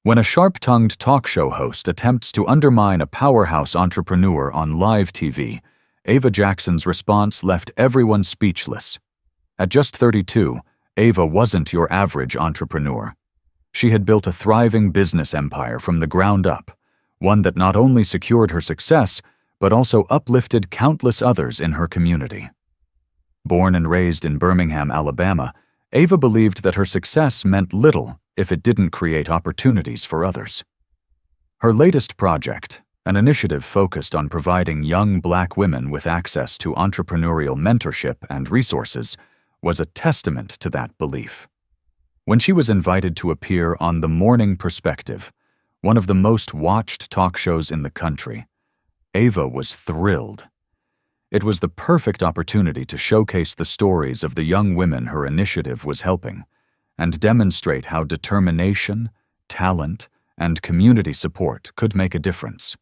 When a sharp-tongued talk show host attempts to undermine a powerhouse entrepreneur on live TV, Ave Jackson's response left everyone speechless. At just 32, Ava wasn't your average entrepreneur. She had built a thriving business empire from the ground up, one that not only secured her success, but also uplifted countless others in her community. Born and raised in Birmingham, Alabama, Ava believed that her success meant little if it didn't create opportunities for others. Her latest project, an initiative focused on providing young Black women with access to entrepreneurial mentorship and resources, was a testament to that belief. When she was invited to appear on The Morning Perspective, one of the most watched talk shows in the country, Ava was thrilled. It was the perfect opportunity to showcase the stories of the young women her initiative was helping, and demonstrate how determination, talent, and community support could make a difference.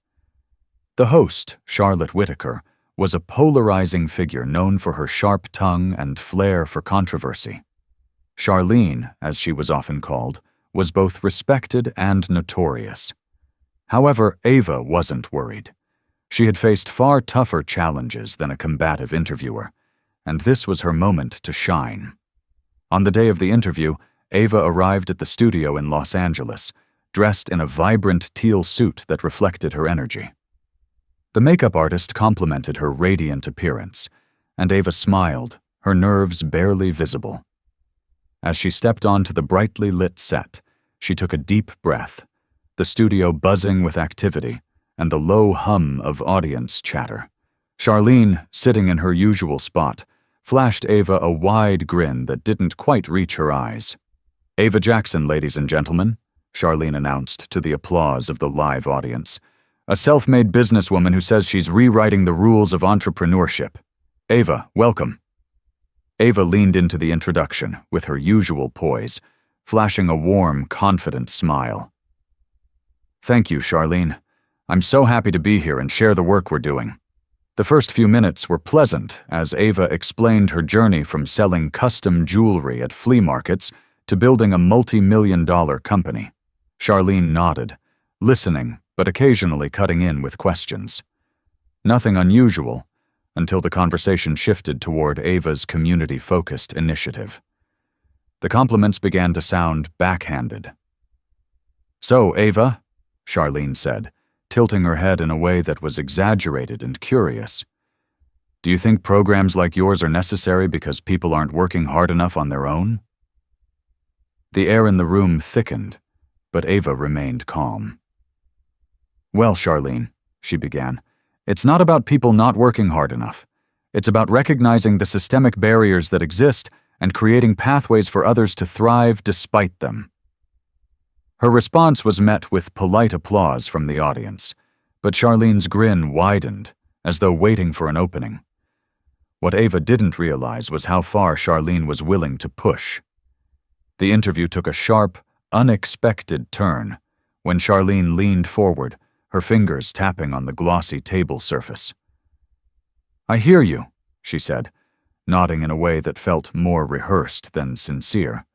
The host, Charlotte Whitaker, was a polarizing figure known for her sharp tongue and flair for controversy. Charlene, as she was often called, was both respected and notorious. However, Ava wasn't worried. She had faced far tougher challenges than a combative interviewer, and this was her moment to shine. On the day of the interview, Ava arrived at the studio in Los Angeles, dressed in a vibrant teal suit that reflected her energy. The makeup artist complimented her radiant appearance, and Ava smiled, her nerves barely visible. As she stepped onto the brightly lit set, she took a deep breath, the studio buzzing with activity and the low hum of audience chatter. Charlene, sitting in her usual spot, flashed Ava a wide grin that didn't quite reach her eyes. "Ave Jackson, ladies and gentlemen," Charlene announced to the applause of the live audience. "A self-made businesswoman who says she's rewriting the rules of entrepreneurship. Ava, welcome." Ava leaned into the introduction with her usual poise, flashing a warm, confident smile. "Thank you, Charlene. I'm so happy to be here and share the work we're doing." The first few minutes were pleasant as Ava explained her journey from selling custom jewelry at flea markets to building a multi-million-dollar company. Charlene nodded, listening but occasionally cutting in with questions. Nothing unusual until the conversation shifted toward Ava's community-focused initiative. The compliments began to sound backhanded. "So, Ava," Charlene said, tilting her head in a way that was exaggerated and curious, "do you think programs like yours are necessary because people aren't working hard enough on their own?" The air in the room thickened, but Ava remained calm. "Well, Charlene," she began, "it's not about people not working hard enough. It's about recognizing the systemic barriers that exist and creating pathways for others to thrive despite them." Her response was met with polite applause from the audience, but Charlene's grin widened, as though waiting for an opening. What Ava didn't realize was how far Charlene was willing to push. The interview took a sharp, unexpected turn when Charlene leaned forward, her fingers tapping on the glossy table surface. "I hear you," she said, nodding in a way that felt more rehearsed than sincere.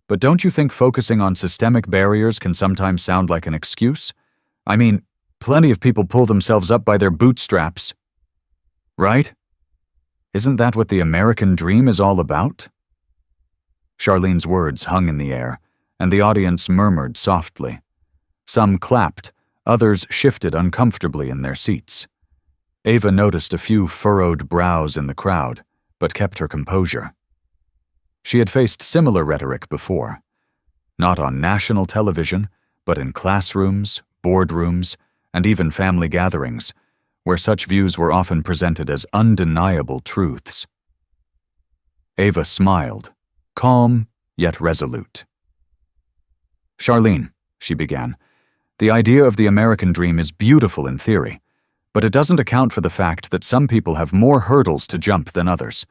"But don't you think focusing on systemic barriers can sometimes sound like an excuse? I mean, plenty of people pull themselves up by their bootstraps. Right? Isn't that what the American dream is all about?" Charlene's words hung in the air, and the audience murmured softly. Some clapped, others shifted uncomfortably in their seats. Ava noticed a few furrowed brows in the crowd, but kept her composure. She had faced similar rhetoric before, not on national television, but in classrooms, boardrooms, and even family gatherings, where such views were often presented as undeniable truths. Ava smiled, calm yet resolute. "Charlene," she began, "the idea of the American dream is beautiful in theory, but it doesn't account for the fact that some people have more hurdles to jump than others.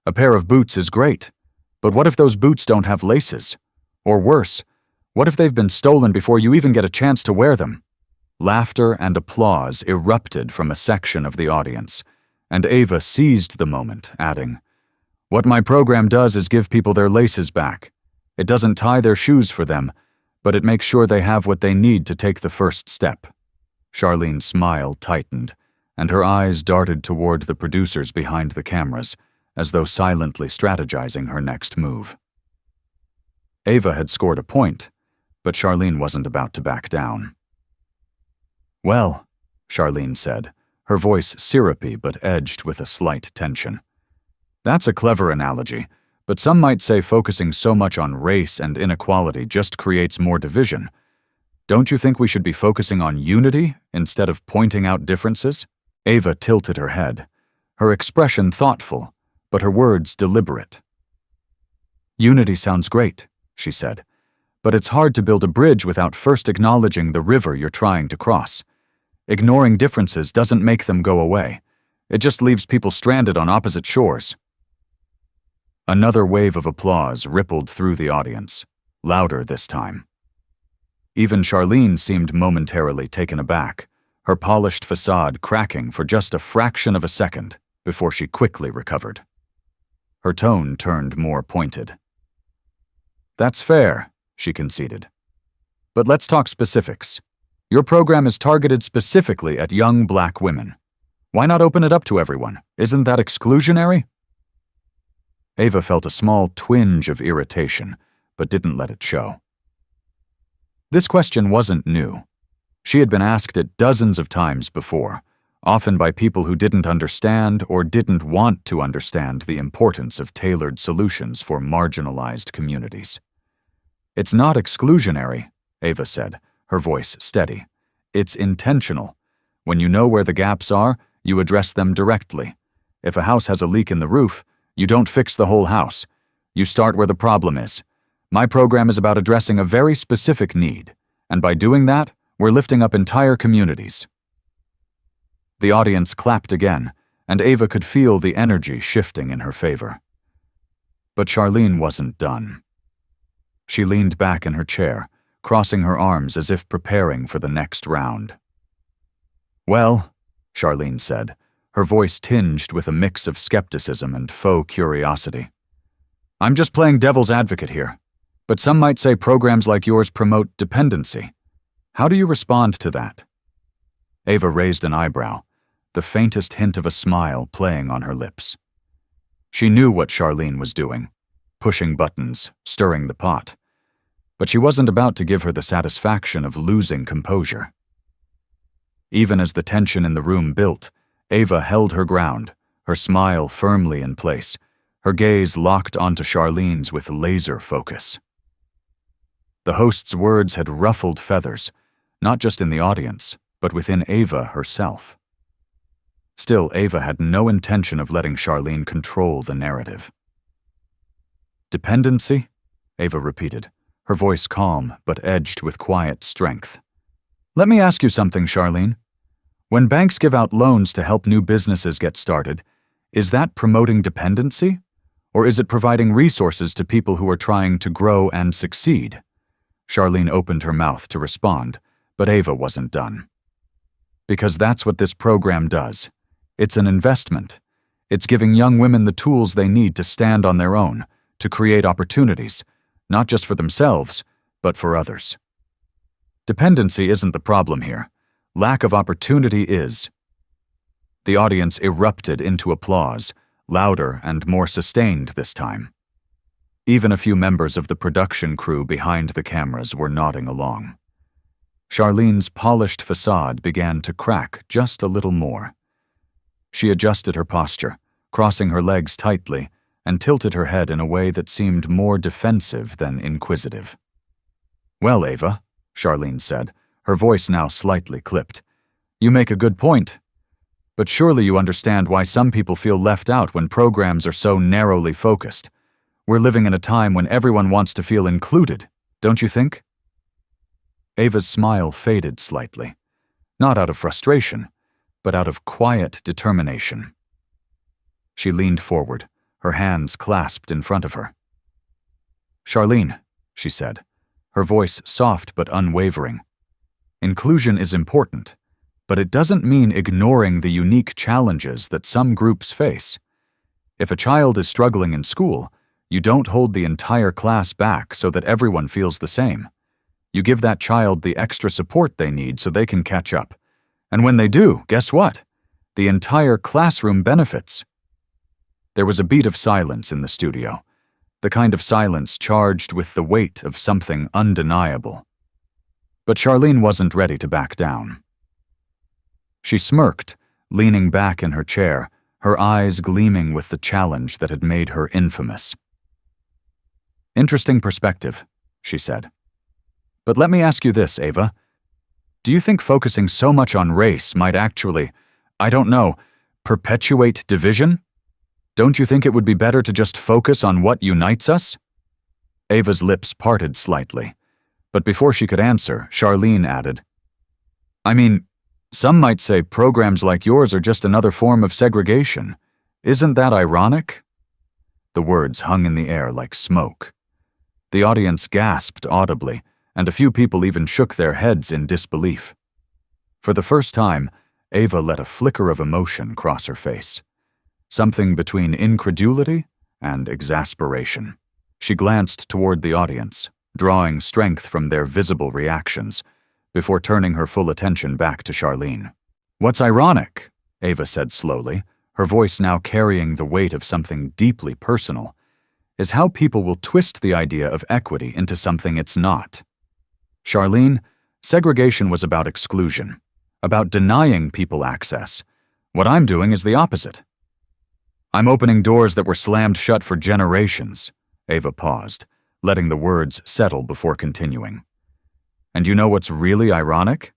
A pair of boots is great, but what if those boots don't have laces? Or worse, what if they've been stolen before you even get a chance to wear them?" Laughter and applause erupted from a section of the audience, and Ava seized the moment, adding, "What my program does is give people their laces back. It doesn't tie their shoes for them, but it makes sure they have what they need to take the first step. Charlene's smile tightened, and her eyes darted toward the producers behind the cameras, as though silently strategizing her next move. Ava had scored a point, but Charlene wasn't about to back down. "Well," Charlene said, her voice syrupy but edged with a slight tension. "That's a clever analogy, but some might say focusing so much on race and inequality just creates more division. Don't you think we should be focusing on unity instead of pointing out differences?" Ava tilted her head, her expression thoughtful, but her words deliberate. "Unity sounds great," she said, "but it's hard to build a bridge without first acknowledging the river you're trying to cross. Ignoring differences doesn't make them go away. It just leaves people stranded on opposite shores." Another wave of applause rippled through the audience, louder this time. Even Charlene seemed momentarily taken aback, her polished facade cracking for just a fraction of a second before she quickly recovered. Her tone turned more pointed. "That's fair," she conceded. "But let's talk specifics. Your program is targeted specifically at young black women. Why not open it up to everyone? Isn't that exclusionary?" Ava felt a small twinge of irritation, but didn't let it show. This question wasn't new. She had been asked it dozens of times before, often by people who didn't understand or didn't want to understand the importance of tailored solutions for marginalized communities. "It's not exclusionary," Ava said, her voice steady. "It's intentional. When you know where the gaps are, you address them directly. If a house has a leak in the roof, you don't fix the whole house. You start where the problem is. My program is about addressing a very specific need, and by doing that, we're lifting up entire communities." The audience clapped again, and Ava could feel the energy shifting in her favor. But Charlene wasn't done. She leaned back in her chair, crossing her arms as if preparing for the next round. "Well," Charlene said, her voice tinged with a mix of skepticism and faux curiosity, "I'm just playing devil's advocate here, but some might say programs like yours promote dependency. How do you respond to that?" Ava raised an eyebrow, the faintest hint of a smile playing on her lips. She knew what Charlene was doing, pushing buttons, stirring the pot. But she wasn't about to give her the satisfaction of losing composure. Even as the tension in the room built, Ava held her ground, her smile firmly in place, her gaze locked onto Charlene's with laser focus. The host's words had ruffled feathers, not just in the audience, but within Ava herself. Still, Ava had no intention of letting Charlene control the narrative. "Dependency?" Ava repeated, her voice calm but edged with quiet strength. "Let me ask you something, Charlene. When banks give out loans to help new businesses get started, is that promoting dependency? Or is it providing resources to people who are trying to grow and succeed?" Charlene opened her mouth to respond, but Ava wasn't done. "Because that's what this program does. It's an investment. It's giving young women the tools they need to stand on their own, to create opportunities, not just for themselves, but for others. Dependency isn't the problem here. Lack of opportunity is." The audience erupted into applause, louder and more sustained this time. Even a few members of the production crew behind the cameras were nodding along. Charlene's polished facade began to crack just a little more. She adjusted her posture, crossing her legs tightly, and tilted her head in a way that seemed more defensive than inquisitive. "Well, Ava," Charlene said, her voice now slightly clipped, "you make a good point. But surely you understand why some people feel left out when programs are so narrowly focused. We're living in a time when everyone wants to feel included, don't you think?" Ava's smile faded slightly, not out of frustration, but out of quiet determination. She leaned forward, her hands clasped in front of her. "Charlene," she said, her voice soft but unwavering, "inclusion is important, but it doesn't mean ignoring the unique challenges that some groups face. If a child is struggling in school, you don't hold the entire class back so that everyone feels the same. You give that child the extra support they need so they can catch up. And when they do, guess what? The entire classroom benefits. There was a beat of silence in the studio, the kind of silence charged with the weight of something undeniable. But Charlene wasn't ready to back down. She smirked, leaning back in her chair, her eyes gleaming with the challenge that had made her infamous. "Interesting perspective," she said. "But let me ask you this, Ava. Do you think focusing so much on race might actually, I don't know, perpetuate division? Don't you think it would be better to just focus on what unites us?" Ava's lips parted slightly, but before she could answer, Charlene added, "I mean, some might say programs like yours are just another form of segregation. Isn't that ironic?" The words hung in the air like smoke. The audience gasped audibly, and a few people even shook their heads in disbelief. For the first time, Ava let a flicker of emotion cross her face. Something between incredulity and exasperation. She glanced toward the audience, drawing strength from their visible reactions, before turning her full attention back to Charlene. "What's ironic," Ava said slowly, her voice now carrying the weight of something deeply personal, "is how people will twist the idea of equity into something it's not. Charlene, segregation was about exclusion, about denying people access. What I'm doing is the opposite. I'm opening doors that were slammed shut for generations." Ava paused, letting the words settle before continuing. "And you know what's really ironic?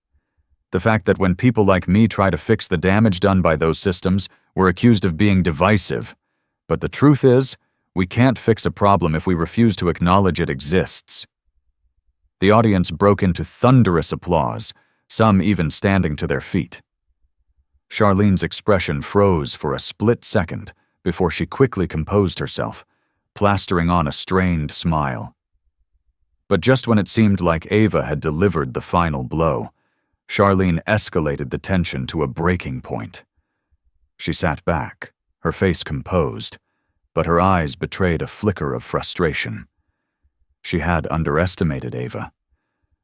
The fact that when people like me try to fix the damage done by those systems, we're accused of being divisive. But the truth is, we can't fix a problem if we refuse to acknowledge it exists." The audience broke into thunderous applause, some even standing to their feet. Charlene's expression froze for a split second before she quickly composed herself, plastering on a strained smile. But just when it seemed like Ava had delivered the final blow, Charlene escalated the tension to a breaking point. She sat back, her face composed, but her eyes betrayed a flicker of frustration. She had underestimated Ava.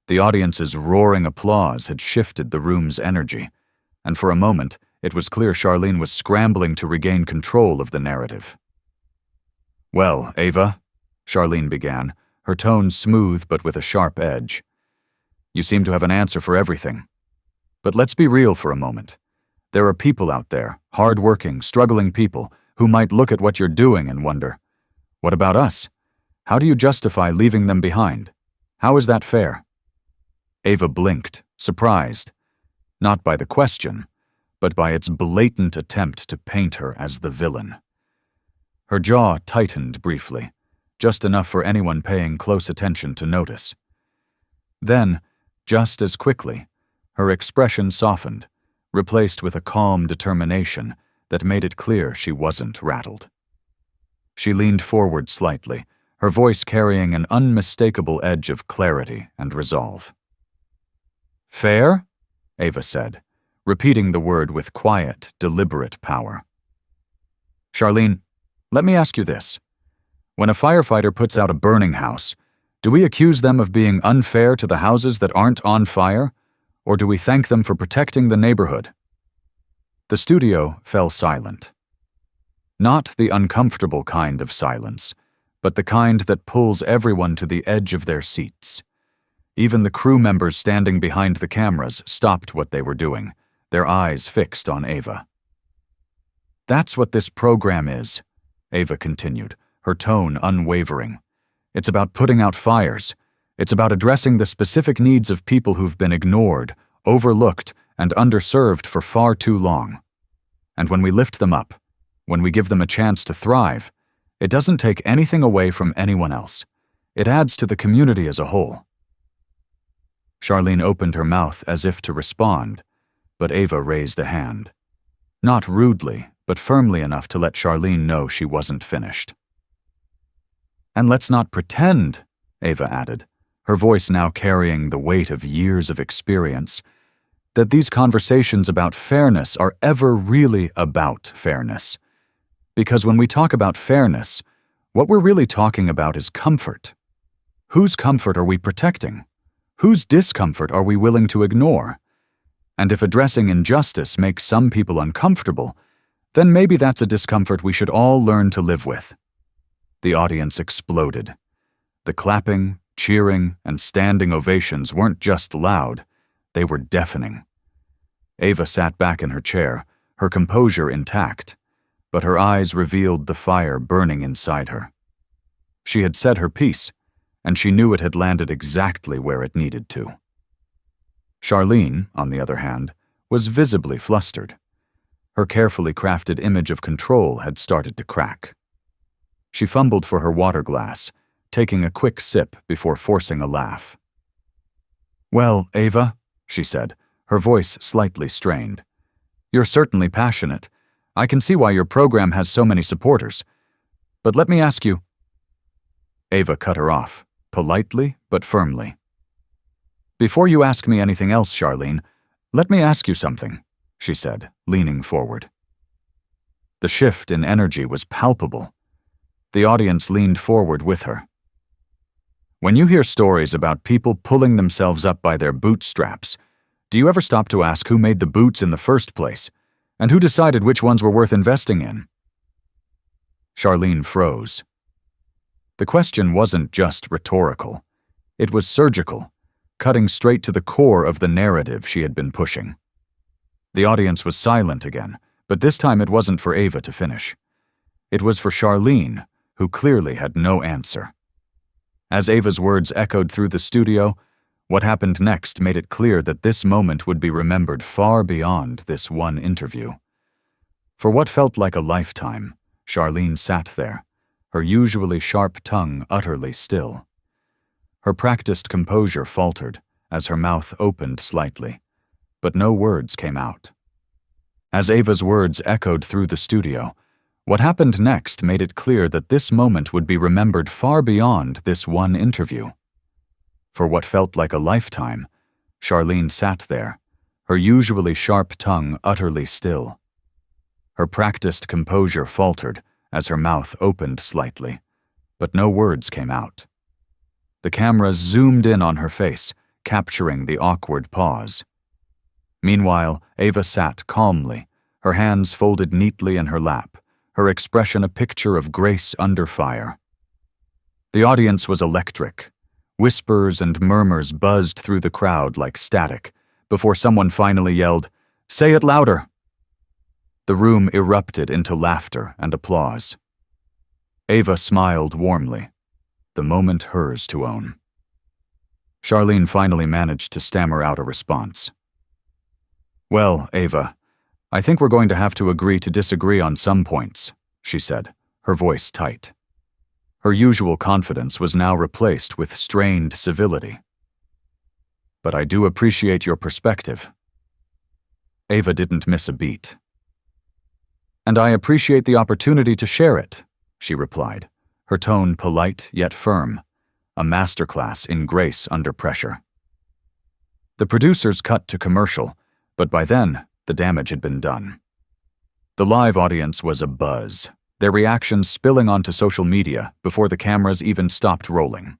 The audience's roaring applause had shifted the room's energy, and for a moment it was clear Charlene was scrambling to regain control of the narrative. "Well, Ava," Charlene began, her tone smooth but with a sharp edge, "you seem to have an answer for everything. But let's be real for a moment. There are people out there, hard-working, struggling people, who might look at what you're doing and wonder, what about us? How do you justify leaving them behind? How is that fair?" Ava blinked, surprised, not by the question, but by its blatant attempt to paint her as the villain. Her jaw tightened briefly, just enough for anyone paying close attention to notice. Then, just as quickly, her expression softened, replaced with a calm determination that made it clear she wasn't rattled. She leaned forward slightly, her voice carrying an unmistakable edge of clarity and resolve. "Fair?" Ava said, repeating the word with quiet, deliberate power. "Charlene, let me ask you this. When a firefighter puts out a burning house, do we accuse them of being unfair to the houses that aren't on fire, or do we thank them for protecting the neighborhood?" The studio fell silent. Not the uncomfortable kind of silence, but the kind that pulls everyone to the edge of their seats. Even the crew members standing behind the cameras stopped what they were doing, their eyes fixed on Ava. "That's what this program is," Ava continued, her tone unwavering. "It's about putting out fires. It's about addressing the specific needs of people who've been ignored, overlooked, and underserved for far too long. And when we lift them up, when we give them a chance to thrive, it doesn't take anything away from anyone else. It adds to the community as a whole." Charlene opened her mouth as if to respond, but Ava raised a hand. Not rudely, but firmly enough to let Charlene know she wasn't finished. "And let's not pretend," Ava added, her voice now carrying the weight of years of experience, "that these conversations about fairness are ever really about fairness. Because when we talk about fairness, what we're really talking about is comfort. Whose comfort are we protecting? Whose discomfort are we willing to ignore? And if addressing injustice makes some people uncomfortable, then maybe that's a discomfort we should all learn to live with. The audience exploded. The clapping, cheering, and standing ovations weren't just loud, they were deafening. Ava sat back in her chair, her composure intact, but her eyes revealed the fire burning inside her. She had said her piece, and she knew it had landed exactly where it needed to. Charlene, on the other hand, was visibly flustered. Her carefully crafted image of control had started to crack. She fumbled for her water glass, taking a quick sip before forcing a laugh. "Well, Ava," she said, her voice slightly strained, "you're certainly passionate. I can see why your program has so many supporters. But let me ask you—" Ava cut her off, politely but firmly. "Before you ask me anything else, Charlene, let me ask you something," she said, leaning forward. The shift in energy was palpable. The audience leaned forward with her. When you hear stories about people pulling themselves up by their bootstraps, do you ever stop to ask who made the boots in the first place, and who decided which ones were worth investing in? Charlene froze. The question wasn't just rhetorical. It was surgical, cutting straight to the core of the narrative she had been pushing. The audience was silent again, but this time it wasn't for Ava to finish. It was for Charlene, who clearly had no answer. As Ava's words echoed through the studio, what happened next made it clear that this moment would be remembered far beyond this one interview. For what felt like a lifetime, Charlene sat there, her usually sharp tongue utterly still. Her practiced composure faltered as her mouth opened slightly, but no words came out. As Ava's words echoed through the studio, what happened next made it clear that this moment would be remembered far beyond this one interview. For what felt like a lifetime, Charlene sat there, her usually sharp tongue utterly still. Her practiced composure faltered as her mouth opened slightly, but no words came out. The cameras zoomed in on her face, capturing the awkward pause. Meanwhile, Ava sat calmly, her hands folded neatly in her lap, her expression a picture of grace under fire. The audience was electric. Whispers and murmurs buzzed through the crowd like static, before someone finally yelled, "Say it louder!" The room erupted into laughter and applause. Ava smiled warmly, the moment hers to own. Charlene finally managed to stammer out a response. "Well, Ava, I think we're going to have to agree to disagree on some points," she said, her voice tight. Her usual confidence was now replaced with strained civility. "But I do appreciate your perspective." Ava didn't miss a beat. "And I appreciate the opportunity to share it," she replied, her tone polite yet firm, a masterclass in grace under pressure. The producers cut to commercial, but by then, the damage had been done. The live audience was abuzz, their reactions spilling onto social media before the cameras even stopped rolling.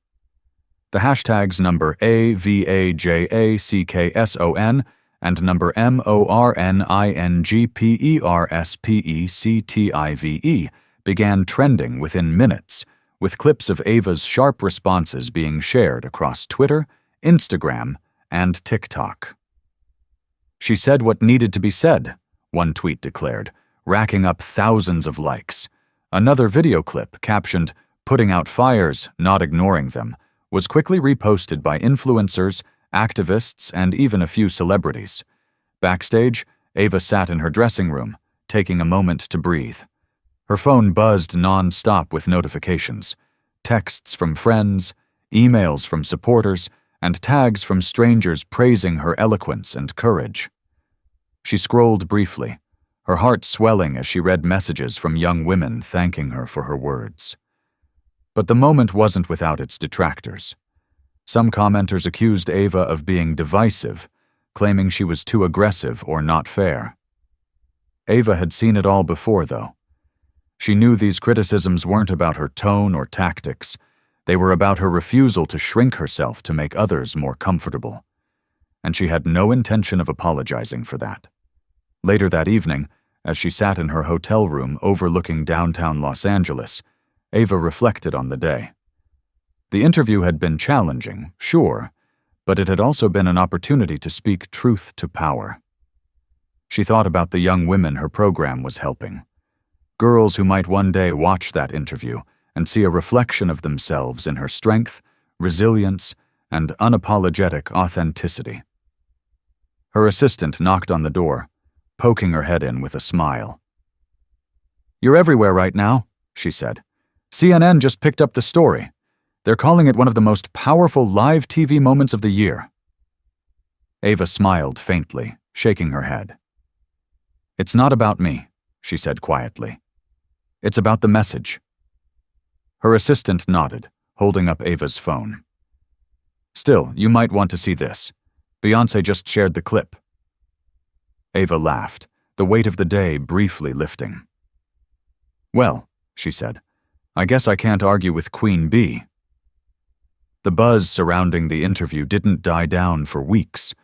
The hashtags number AVAJACKSON and number MORNINGPERSPECTIVE began trending within minutes, with clips of Ava's sharp responses being shared across Twitter, Instagram, and TikTok. "She said what needed to be said," one tweet declared, racking up thousands of likes. Another video clip, captioned, "Putting out fires, not ignoring them," was quickly reposted by influencers, activists, and even a few celebrities. Backstage, Ava sat in her dressing room, taking a moment to breathe. Her phone buzzed non-stop with notifications, texts from friends, emails from supporters, and tags from strangers praising her eloquence and courage. She scrolled briefly, her heart swelling as she read messages from young women thanking her for her words. But the moment wasn't without its detractors. Some commenters accused Ava of being divisive, claiming she was too aggressive or not fair. Ava had seen it all before, though. She knew these criticisms weren't about her tone or tactics. They were about her refusal to shrink herself to make others more comfortable. And she had no intention of apologizing for that. Later that evening, as she sat in her hotel room overlooking downtown Los Angeles, Ava reflected on the day. The interview had been challenging, sure, but it had also been an opportunity to speak truth to power. She thought about the young women her program was helping. Girls who might one day watch that interview and see a reflection of themselves in her strength, resilience, and unapologetic authenticity. Her assistant knocked on the door, poking her head in with a smile. "You're everywhere right now," she said. "CNN just picked up the story. They're calling it one of the most powerful live TV moments of the year." Ava smiled faintly, shaking her head. "It's not about me," she said quietly. "It's about the message." Her assistant nodded, holding up Ava's phone. "Still, you might want to see this. Beyoncé just shared the clip." Ava laughed, the weight of the day briefly lifting. "Well," she said, "I guess I can't argue with Queen Bee." The buzz surrounding the interview didn't die down for weeks.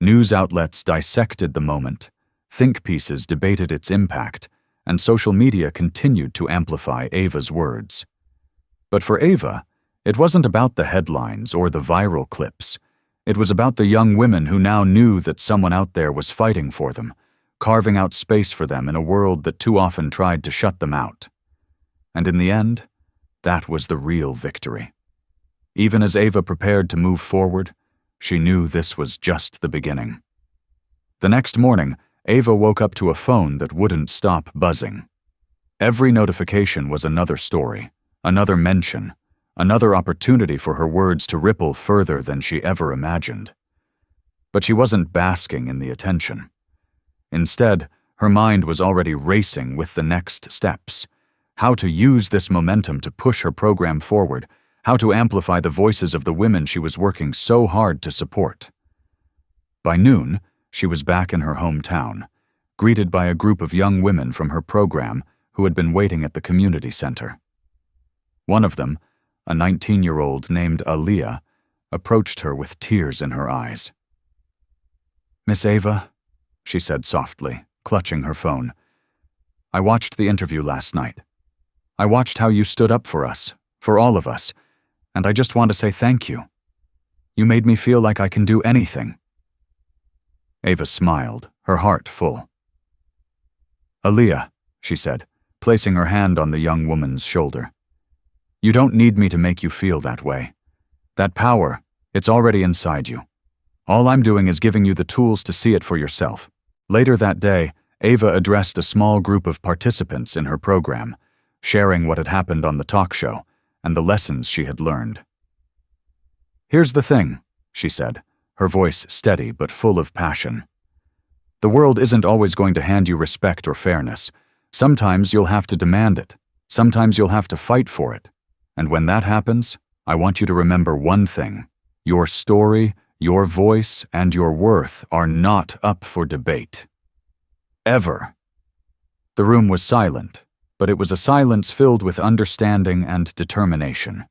News outlets dissected the moment, think pieces debated its impact, and social media continued to amplify Ava's words. But for Ava, it wasn't about the headlines or the viral clips. It was about the young women who now knew that someone out there was fighting for them, carving out space for them in a world that too often tried to shut them out. And in the end, that was the real victory. Even as Ava prepared to move forward, she knew this was just the beginning. The next morning, Ava woke up to a phone that wouldn't stop buzzing. Every notification was another story, another mention, another opportunity for her words to ripple further than she ever imagined. But she wasn't basking in the attention. Instead, her mind was already racing with the next steps: how to use this momentum to push her program forward, how to amplify the voices of the women she was working so hard to support. By noon, she was back in her hometown, greeted by a group of young women from her program who had been waiting at the community center. One of them, a 19-year-old named Aaliyah, approached her with tears in her eyes. "Miss Ava," she said softly, clutching her phone, "I watched the interview last night. I watched how you stood up for us, for all of us, and I just want to say thank you. You made me feel like I can do anything." Ava smiled, her heart full. "Aaliyah," she said, placing her hand on the young woman's shoulder, "you don't need me to make you feel that way. That power, it's already inside you. All I'm doing is giving you the tools to see it for yourself." Later that day, Ava addressed a small group of participants in her program, sharing what had happened on the talk show and the lessons she had learned. "Here's the thing," she said, her voice steady but full of passion. "The world isn't always going to hand you respect or fairness. Sometimes you'll have to demand it. Sometimes you'll have to fight for it. And when that happens, I want you to remember one thing: your story, your voice, and your worth are not up for debate. Ever." The room was silent, but it was a silence filled with understanding and determination.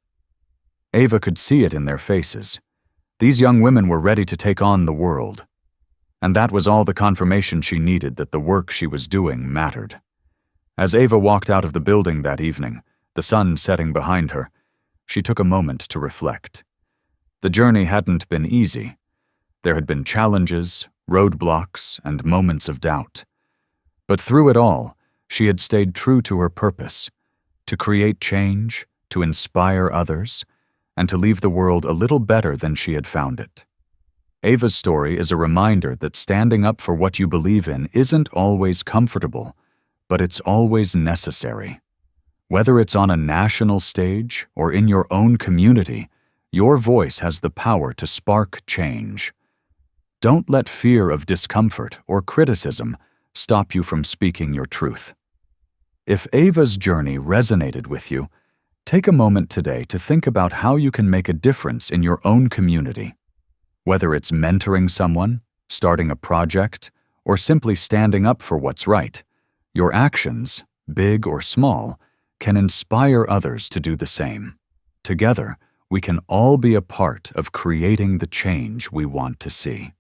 Ava could see it in their faces. These young women were ready to take on the world. And that was all the confirmation she needed that the work she was doing mattered. As Ava walked out of the building that evening, the sun setting behind her, she took a moment to reflect. The journey hadn't been easy. There had been challenges, roadblocks, and moments of doubt. But through it all, she had stayed true to her purpose: to create change, to inspire others, and to leave the world a little better than she had found it. Ava's story is a reminder that standing up for what you believe in isn't always comfortable, but it's always necessary. Whether it's on a national stage or in your own community, your voice has the power to spark change. Don't let fear of discomfort or criticism stop you from speaking your truth. If Ava's journey resonated with you, take a moment today to think about how you can make a difference in your own community. Whether it's mentoring someone, starting a project, or simply standing up for what's right, your actions, big or small, can inspire others to do the same. Together, we can all be a part of creating the change we want to see.